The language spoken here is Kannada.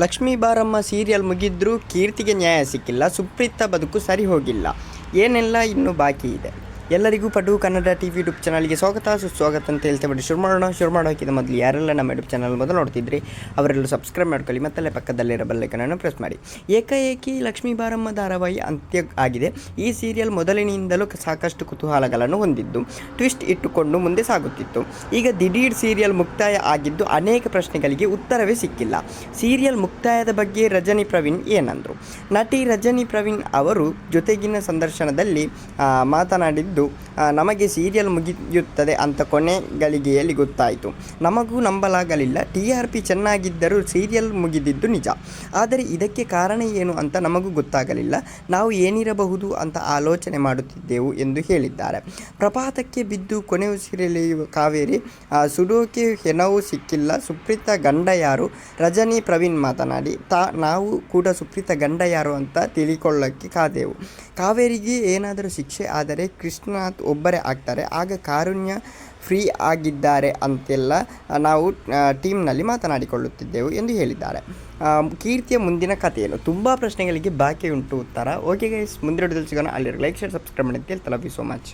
ಲಕ್ಷ್ಮೀ ಬಾರಮ್ಮ ಸೀರಿಯಲ್ ಮುಗಿದ್ರೂ ಕೀರ್ತಿಗೆ ನ್ಯಾಯ ಸಿಕ್ಕಿಲ್ಲ, ಸುಪ್ರೀತಾ ಬದುಕು ಸರಿ ಹೋಗಿಲ್ಲ, ಏನೆಲ್ಲ ಇನ್ನೂ ಬಾಕಿ ಇದೆ. ಎಲ್ಲರಿಗೂ ಪಟು ಕನ್ನಡ ಟಿವಿ ಯೂಟ್ಯೂಬ್ ಚಾನಲ್ಗೆ ಸ್ವಾಗತ ಸುಸ್ವಾಗತ ಅಂತ ಹೇಳ್ತೇವೆ. ಶುರು ಮಾಡೋಕ್ಕಿಂತ ಮೊದಲು ಯಾರೆಲ್ಲ ನಮ್ಮ ಯೂಟ್ಯೂಬ್ ಚಾನಲ್ ಮೊದಲು ನೋಡ್ತಿದ್ರಿ ಅವರೆಲ್ಲರೂ ಸಬ್ಸ್ಕ್ರೈಬ್ ಮಾಡ್ಕೊಳ್ಳಿ, ಮತ್ತಲ್ಲೇ ಪಕ್ಕದಲ್ಲಿರೋ ಬೆಲ್ಲೈಕನನ್ನು ಪ್ರೆಸ್ ಮಾಡಿ. ಏಕಾಏಕಿ ಲಕ್ಷ್ಮೀ ಬಾರಮ್ಮ ಧಾರಾವಾಹಿ ಅಂತ್ಯ ಆಗಿದೆ. ಈ ಸೀರಿಯಲ್ ಮೊದಲಿನಿಂದಲೂ ಸಾಕಷ್ಟು ಕುತೂಹಲಗಳನ್ನು ಹೊಂದಿದ್ದು ಟ್ವಿಸ್ಟ್ ಇಟ್ಟುಕೊಂಡು ಮುಂದೆ ಸಾಗುತ್ತಿತ್ತು. ಈಗ ದಿಢೀರ್ ಸೀರಿಯಲ್ ಮುಕ್ತಾಯ ಆಗಿದ್ದು ಅನೇಕ ಪ್ರಶ್ನೆಗಳಿಗೆ ಉತ್ತರವೇ ಸಿಕ್ಕಿಲ್ಲ. ಸೀರಿಯಲ್ ಮುಕ್ತಾಯದ ಬಗ್ಗೆ ರಜನಿ ಪ್ರವೀಣ್ ಏನಂದರು? ನಟಿ ರಜನಿ ಪ್ರವೀಣ್ ಅವರು ಜೊತೆಗಿನ ಸಂದರ್ಶನದಲ್ಲಿ ಮಾತನಾಡಿದ್ದು, ನಮಗೆ ಸೀರಿಯಲ್ ಮುಗಿಯುತ್ತದೆ ಅಂತ ಕೊನೆ ಗಳಿಗೆಯಲ್ಲಿ ಗೊತ್ತಾಯಿತು. ನಮಗೂ ನಂಬಲಾಗಲಿಲ್ಲ. TRP ಚೆನ್ನಾಗಿದ್ದರೂ ಸೀರಿಯಲ್ ಮುಗಿದಿದ್ದು ನಿಜ. ಆದರೆ ಇದಕ್ಕೆ ಕಾರಣ ಏನು ಅಂತ ನಮಗೂ ಗೊತ್ತಾಗಲಿಲ್ಲ. ನಾವು ಏನಿರಬಹುದು ಅಂತ ಆಲೋಚನೆ ಮಾಡುತ್ತಿದ್ದೆವು ಎಂದು ಹೇಳಿದ್ದಾರೆ. ಪ್ರಪಾತಕ್ಕೆ ಬಿದ್ದು ಕೊನೆ ಉಸಿರೆಳೆಯುವ ಕಾವೇರಿ, ಸುಡೋಕೆ ಹೆಣವು ಸಿಕ್ಕಿಲ್ಲ, ಸುಪ್ರೀತಾ ಗಂಡ ಯಾರು? ರಜನಿ ಪ್ರವೀಣ್ ಮಾತನಾಡಿ, ನಾವು ಕೂಡ ಸುಪ್ರೀತಾ ಗಂಡ ಯಾರು ಅಂತ ತಿಳಿಕೊಳ್ಳೋಕ್ಕೆ ಕಾದೆವು. ಕಾವೇರಿಗೆ ಏನಾದರೂ ಶಿಕ್ಷೆ ಆದರೆ ಕೃಷ್ಣನಾಥ್ ಒಬ್ಬರೇ ಆಗ್ತಾರೆ, ಆಗ ಕಾರುಣ್ಯ ಫ್ರೀ ಆಗಿದ್ದಾರೆ ಅಂತೆಲ್ಲ ನಾವು ಟೀಮ್ನಲ್ಲಿ ಮಾತನಾಡಿಕೊಳ್ಳುತ್ತಿದ್ದೆವು ಎಂದು ಹೇಳಿದ್ದಾರೆ. ಕೀರ್ತಿಯ ಮುಂದಿನ ಕಥೆಯನ್ನು ತುಂಬ ಪ್ರಶ್ನೆಗಳಿಗೆ ಬಾಕಿ ಉಂಟು ಉತ್ತರ. ಓಕೆ ಗೈಸ್, ಮುಂದಿನ ವಿಡಿಯೋದಲ್ಲಿ ಸಿಗೋಣ. ಅಲ್ಲಿ ಲೈಕ್, ಶೇರ್, ಸಬ್ಸ್ಕ್ರೈಬ್ ಮಾಡಿ ಅಂತ ಹೇಳ್ತಾ ಲವ್ ಯು ಸೋ ಮಚ್.